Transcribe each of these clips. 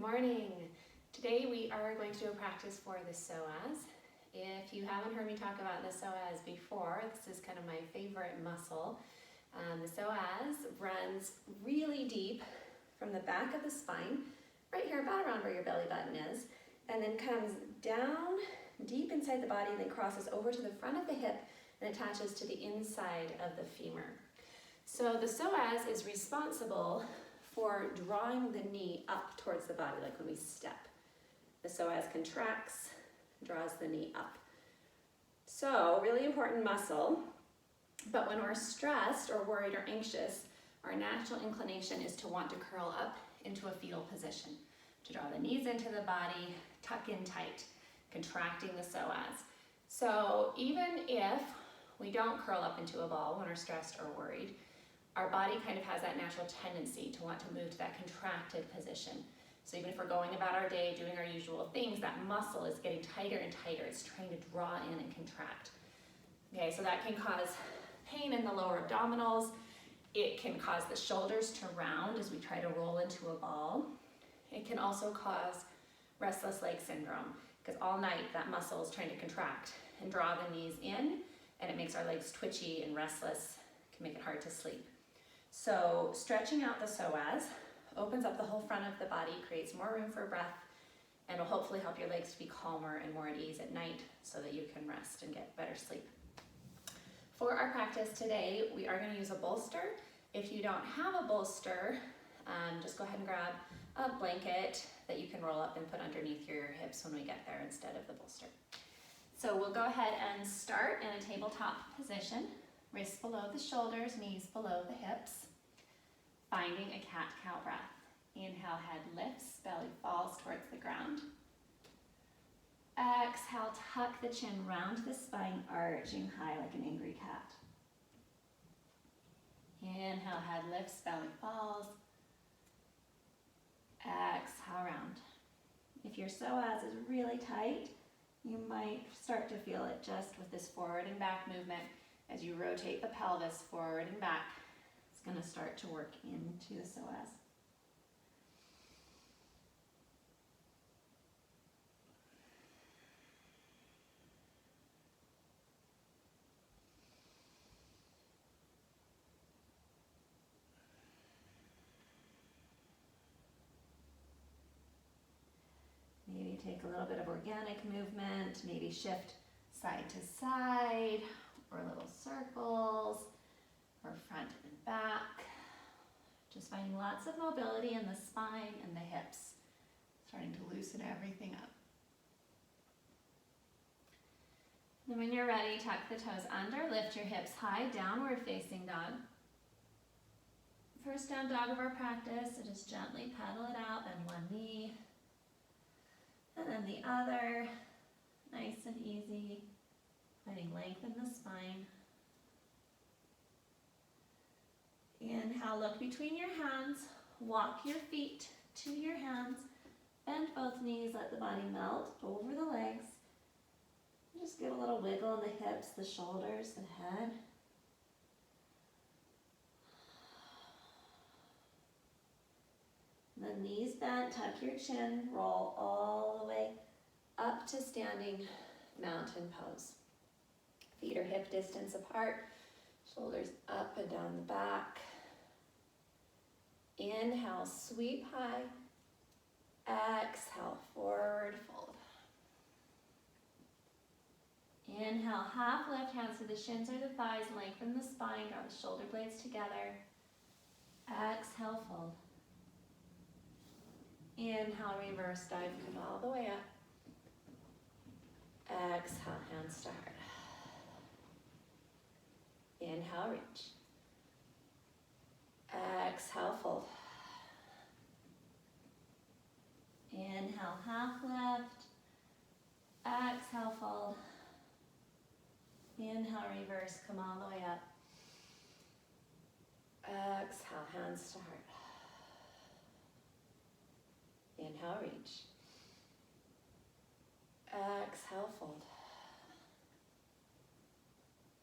morning. Today we are going to do a practice for the psoas. If you haven't heard me talk about the psoas before, this is kind of my favorite muscle. The psoas runs really deep from the back of the spine, right here about around where your belly button is, and then comes down deep inside the body and then crosses over to the front of the hip and attaches to the inside of the femur. So the psoas is responsible for drawing the knee up towards the body, like when we step. The psoas contracts, draws the knee up. So, really important muscle, but when we're stressed or worried or anxious, our natural inclination is to want to curl up into a fetal position, to draw the knees into the body, tuck in tight, contracting the psoas. So even if we don't curl up into a ball when we're stressed or worried, our body kind of has that natural tendency to want to move to that contracted position. So even if we're going about our day, doing our usual things, that muscle is getting tighter and tighter. It's trying to draw in and contract. Okay, so that can cause pain in the lower abdominals. It can cause the shoulders to round as we try to roll into a ball. It can also cause restless leg syndrome, because all night that muscle is trying to contract and draw the knees in, and it makes our legs twitchy and restless, can make it hard to sleep. So stretching out the psoas opens up the whole front of the body, creates more room for breath, and will hopefully help your legs to be calmer and more at ease at night so that you can rest and get better sleep. For our practice today, we are going to use a bolster. If you don't have a bolster, just go ahead and grab a blanket that you can roll up and put underneath your hips when we get there instead of the bolster. So we'll go ahead and start in a tabletop position. Wrists below the shoulders, knees below the hips. Finding a cat-cow breath. Inhale, head lifts, belly falls towards the ground. Exhale, tuck the chin round the spine, arching high like an angry cat. Inhale, head lifts, belly falls. Exhale, round. If your psoas is really tight, you might start to feel it just with this forward and back movement. As you rotate the pelvis forward and back, it's going to start to work into the psoas. Maybe take a little bit of organic movement, maybe shift side to side, or little circles, or front and back. Just finding lots of mobility in the spine and the hips, starting to loosen everything up. Then when you're ready, tuck the toes under, lift your hips high, downward facing dog. First down dog of our practice, so just gently pedal it out, bend one knee, and then the other, nice and easy. Finding length in the spine. Inhale, look between your hands, walk your feet to your hands, bend both knees, let the body melt over the legs. Just give a little wiggle in the hips, the shoulders, the head. The knees bent, tuck your chin, roll all the way up to standing mountain pose. Feet are hip distance apart, shoulders up and down the back. Inhale, sweep high. Exhale, forward fold. Inhale, half lift, hands to the shins or the thighs, lengthen the spine, draw the shoulder blades together. Exhale, fold. Inhale, reverse dive, come all the way up. Exhale, hands to heart. Inhale, reach. Exhale, fold. Inhale, half lift. Exhale, fold. Inhale, reverse, come all the way up. Exhale, hands to heart. Inhale, reach. Exhale, fold.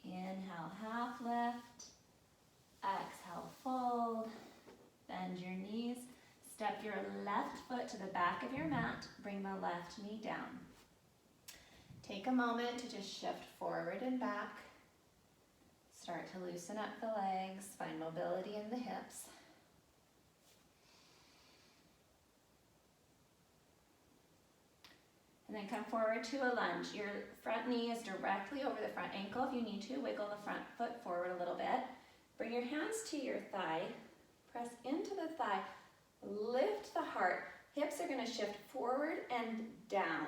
Inhale, half lift. Exhale, fold. Bend your knees. Step your left foot to the back of your mat. Bring the left knee down. Take a moment to just shift forward and back. Start to loosen up the legs, find mobility in the hips. And then come forward to a lunge. Your front knee is directly over the front ankle. If you need to, wiggle the front foot forward a little bit. Bring your hands to your thigh. Press into the thigh. Lift the heart. Hips are going to shift forward and down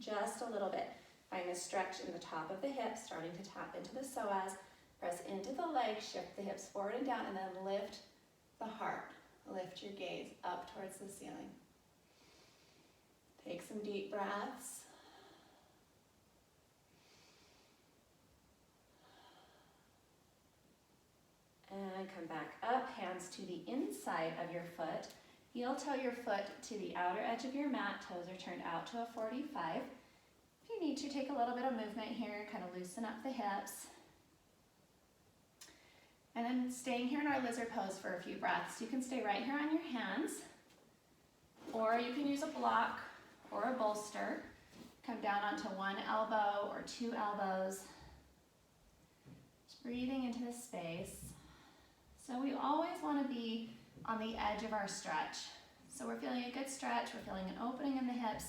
just a little bit. Find a stretch in the top of the hips, starting to tap into the psoas. Press into the legs, shift the hips forward and down, and then lift the heart. Lift your gaze up towards the ceiling. Take some deep breaths. And come back up, hands to the inside of your foot. Heel toe your foot to the outer edge of your mat. Toes are turned out to a 45. If you need to, take a little bit of movement here, kind of loosen up the hips. And then staying here in our lizard pose for a few breaths. You can stay right here on your hands, or you can use a block or a bolster. Come down onto one elbow or two elbows. Just breathing into the space. So we always want to be on the edge of our stretch. So we're feeling a good stretch, we're feeling an opening in the hips,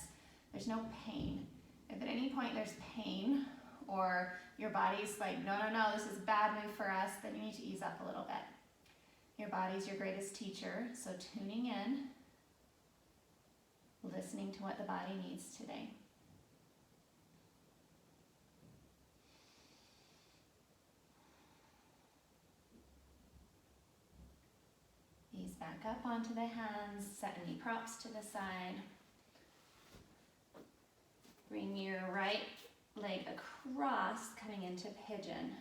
there's no pain. If at any point there's pain, or your body's like, no, this is a bad move for us, then you need to ease up a little bit. Your body's your greatest teacher, so tuning in, listening to what the body needs today. Ease back up onto the hands, set knee props to the side. Bring your right leg across, coming into pigeon.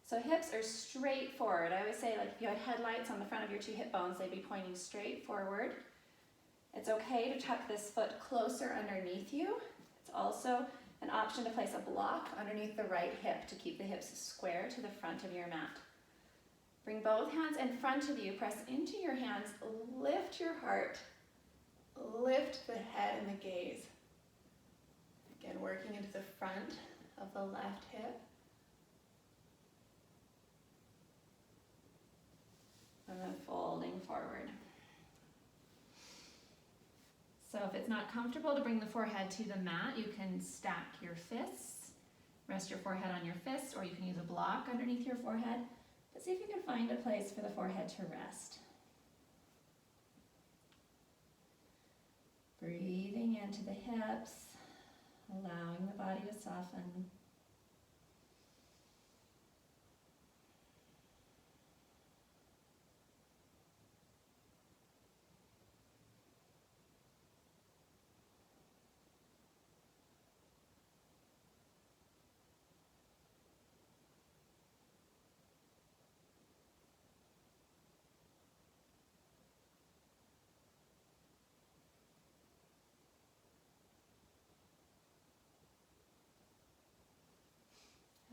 So hips are straight forward. I always say, like, if you had headlights on the front of your two hip bones, they'd be pointing straight forward. It's okay to tuck this foot closer underneath you. It's also an option to place a block underneath the right hip to keep the hips square to the front of your mat. Bring both hands in front of you, press into your hands, lift your heart, lift the head and the gaze. Again, working into the front of the left hip. And then folding forward. So if it's not comfortable to bring the forehead to the mat, you can stack your fists, rest your forehead on your fists, or you can use a block underneath your forehead. But see if you can find a place for the forehead to rest. Breathing into the hips, allowing the body to soften.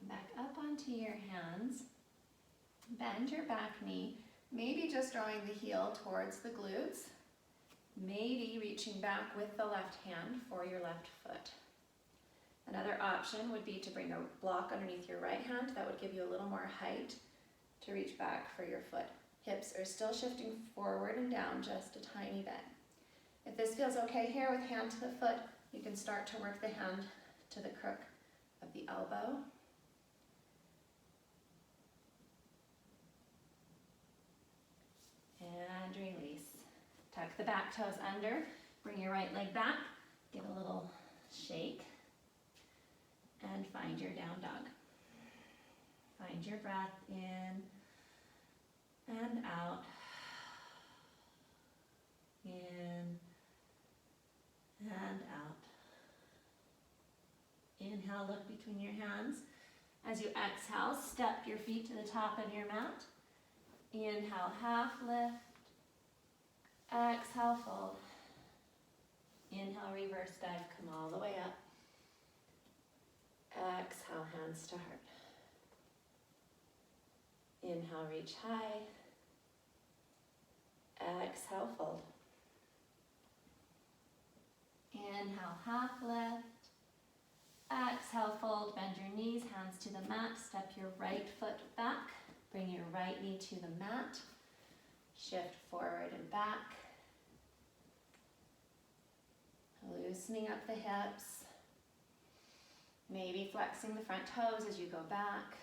Back up onto your hands, bend your back knee, maybe just drawing the heel towards the glutes, maybe reaching back with the left hand for your left foot. Another option would be to bring a block underneath your right hand. That would give you a little more height to reach back for your foot. Hips are still shifting forward and down just a tiny bit. If this feels okay here with hand to the foot, you can start to work the hand to the crook of the elbow. And release. Tuck the back toes under, bring your right leg back, give a little shake, and find your down dog. Find your breath in and out. In and out. Inhale, look between your hands. As you exhale, step your feet to the top of your mat. Inhale, half lift. Exhale, fold. Inhale, reverse dive, come all the way up. Exhale, hands to heart. Inhale, reach high. Exhale, fold. Inhale, half lift. Exhale, fold, bend your knees, hands to the mat. Step your right foot back. Bring your right knee to the mat. Shift forward and back. Loosening up the hips. Maybe flexing the front toes as you go back.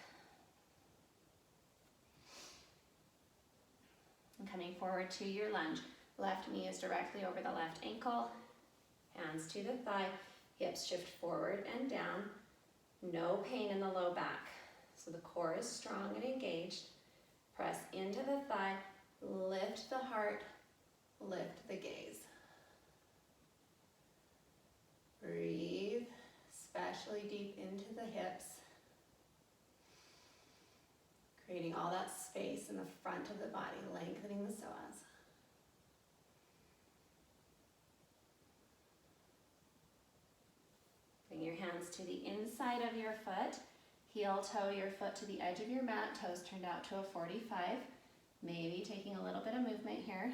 And coming forward to your lunge. Left knee is directly over the left ankle. Hands to the thigh. Hips shift forward and down. No pain in the low back. So the core is strong and engaged. Press into the thigh. Lift the heart. Lift the gaze. Breathe, especially deep into the hips. Creating all that space in the front of the body, lengthening the psoas. Bring your hands to the inside of your foot. Heel toe your foot to the edge of your mat, toes turned out to a 45. Maybe taking a little bit of movement here.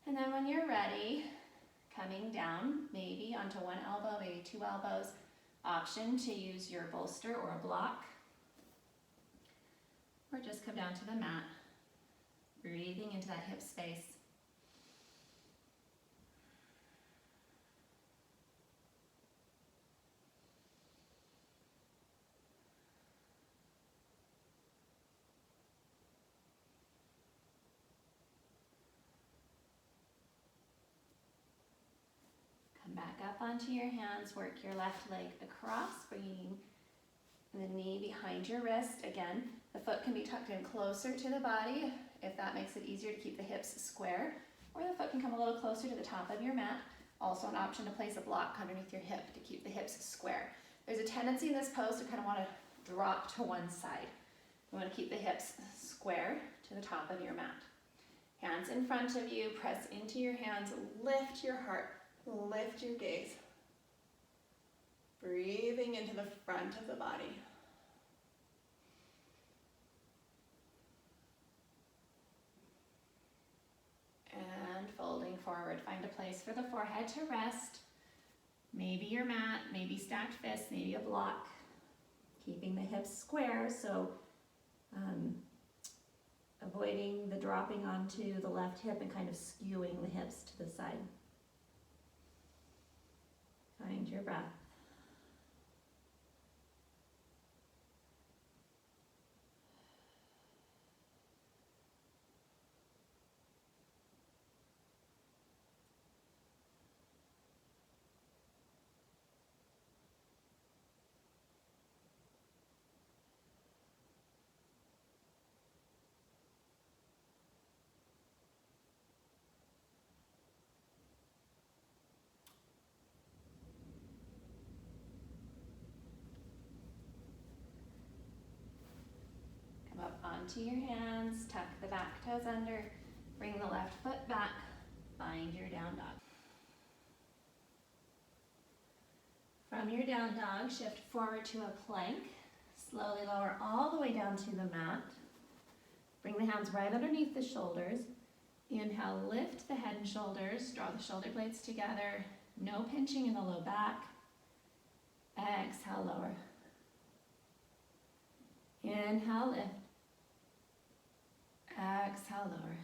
And then when you're ready, coming down, maybe onto one elbow, maybe two elbows. Option to use your bolster or a block. Or just come down to the mat, breathing into that hip space. Back up onto your hands, work your left leg across, bringing the knee behind your wrist. Again, the foot can be tucked in closer to the body if that makes it easier to keep the hips square, or the foot can come a little closer to the top of your mat. Also an option to place a block underneath your hip to keep the hips square. There's a tendency in this pose to kind of want to drop to one side. You want to keep the hips square to the top of your mat. Hands in front of you, press into your hands, lift your heart. Lift your gaze. Breathing into the front of the body. And folding forward. Find a place for the forehead to rest. Maybe your mat, maybe stacked fists, maybe a block. Keeping the hips square, so avoiding the dropping onto the left hip and kind of skewing the hips to the side. Find your breath. Up onto your hands, tuck the back toes under, bring the left foot back, find your down dog. From your down dog, shift forward to a plank, slowly lower all the way down to the mat. Bring the hands right underneath the shoulders. Inhale, lift the head and shoulders, draw the shoulder blades together, no pinching in the low back. Exhale, lower. Inhale, lift. Exhale, lower.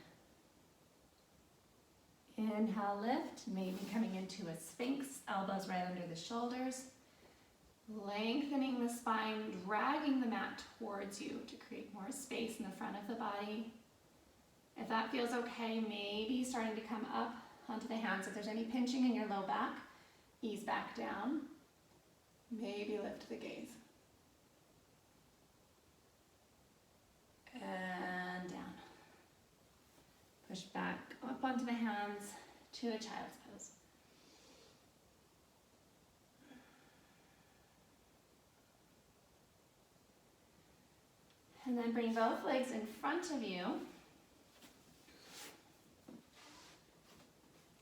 Inhale, lift, maybe coming into a sphinx, elbows right under the shoulders. Lengthening the spine, dragging the mat towards you to create more space in the front of the body. If that feels okay, maybe starting to come up onto the hands. If there's any pinching in your low back, ease back down. Maybe lift the gaze. And down. Push back up onto the hands to a child's pose. And then bring both legs in front of you.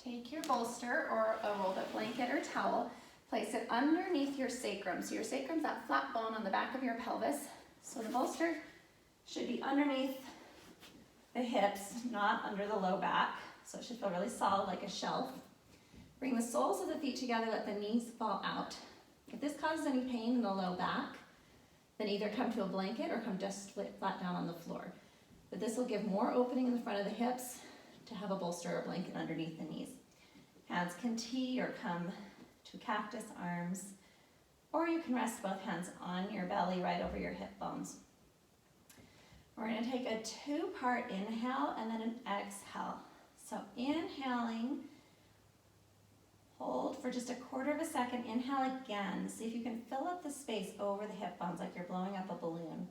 Take your bolster or a rolled up blanket or towel, place it underneath your sacrum. So your sacrum's that flat bone on the back of your pelvis. So the bolster should be underneath the hips, not under the low back. So it should feel really solid like a shelf. Bring the soles of the feet together, let the knees fall out. If this causes any pain in the low back, then either come to a blanket or come just flat down on the floor. But this will give more opening in the front of the hips to have a bolster or a blanket underneath the knees. Hands can T or come to cactus arms, or you can rest both hands on your belly right over your hip bones. We're going to take a two-part inhale and then an exhale. So inhaling, hold for just a quarter of a second, inhale again. See if you can fill up the space over the hip bones like you're blowing up a balloon.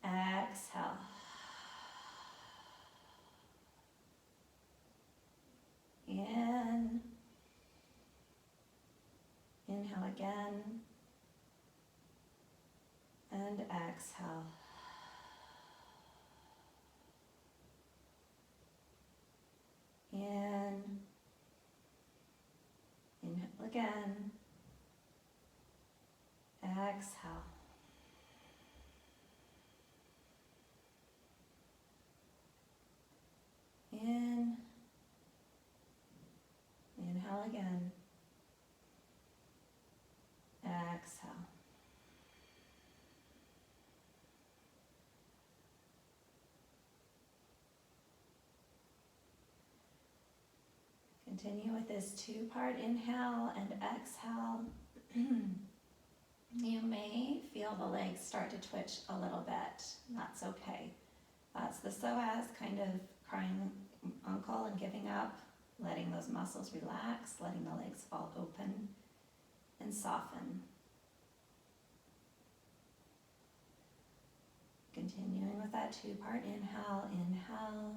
Exhale. In. Inhale again. And exhale. In. Inhale again. Exhale. In. Inhale again. Exhale. Continue with this two-part inhale and exhale. You may feel the legs start to twitch a little bit. That's okay. That's the psoas kind of crying uncle and giving up, letting those muscles relax, letting the legs fall open and soften. Continuing with that two-part inhale, inhale,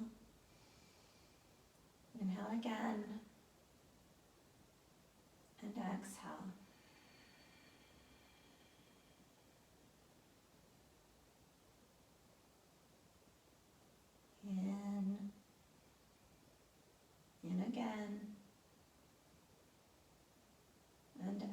inhale again, and exhale. In again, and exhale.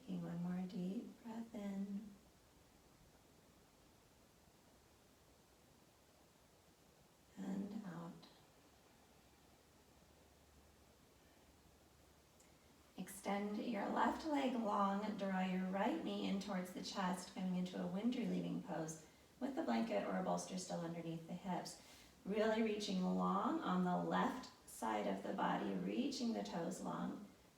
Taking one more deep breath in. And out. Extend your left leg long, draw your right knee in towards the chest, coming into a wind relieving pose with the blanket or a bolster still underneath the hips. Really reaching long on the left side of the body, reaching the toes long,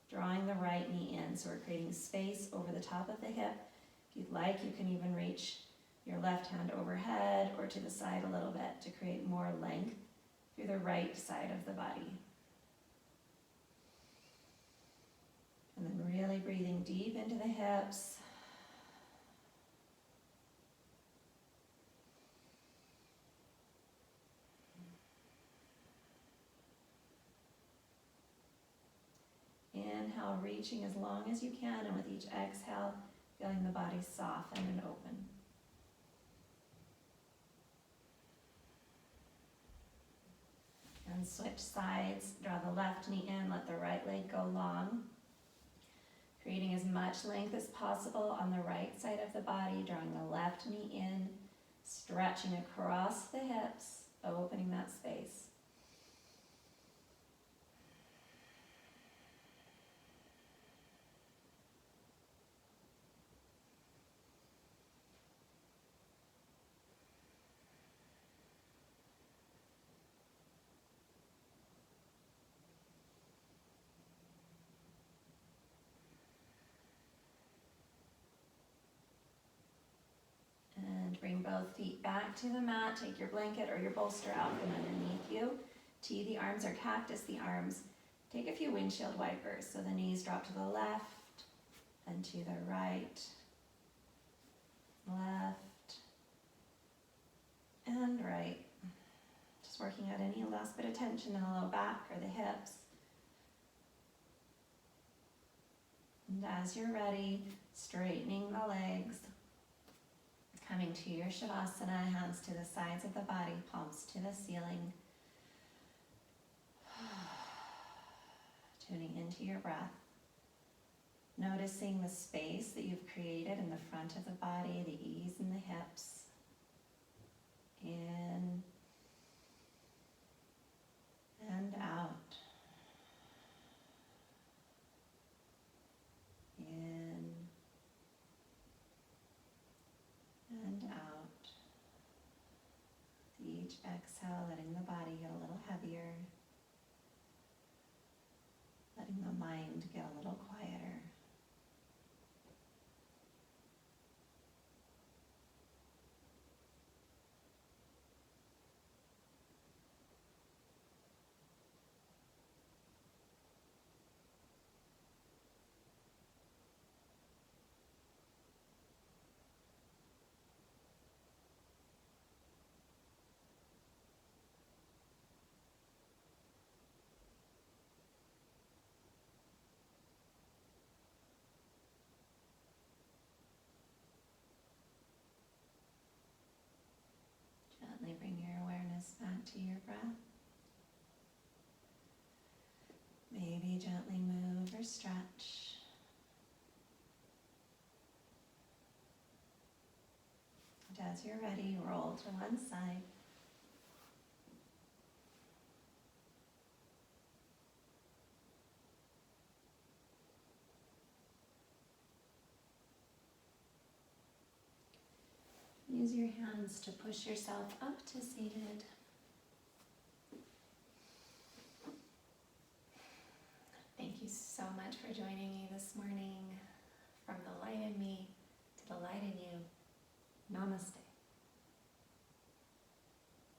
drawing the right knee in. So we're creating space over the top of the hip. If you'd like, you can even reach your left hand overhead or to the side a little bit to create more length through the right side of the body. And then really breathing deep into the hips. Inhale, reaching as long as you can, and with each exhale, feeling the body soften and open. And switch sides, draw the left knee in, let the right leg go long. Creating as much length as possible on the right side of the body, drawing the left knee in, stretching across the hips, opening that space. Bring both feet back to the mat. Take your blanket or your bolster out from underneath you. T the arms or cactus the arms. Take a few windshield wipers. So the knees drop to the left and to the right, left and right. Just working out any last bit of tension in the low back or the hips. And as you're ready, straightening the legs, coming to your Shavasana, hands to the sides of the body, palms to the ceiling. Tuning into your breath. Noticing the space that you've created in the front of the body, the ease in the hips. In and out. In and out. Each exhale, letting the body get a little heavier. Letting the mind get a little quieter. Gently bring your awareness back to your breath. Maybe gently move or stretch. And as you're ready, roll to one side. Use your hands to push yourself up to seated.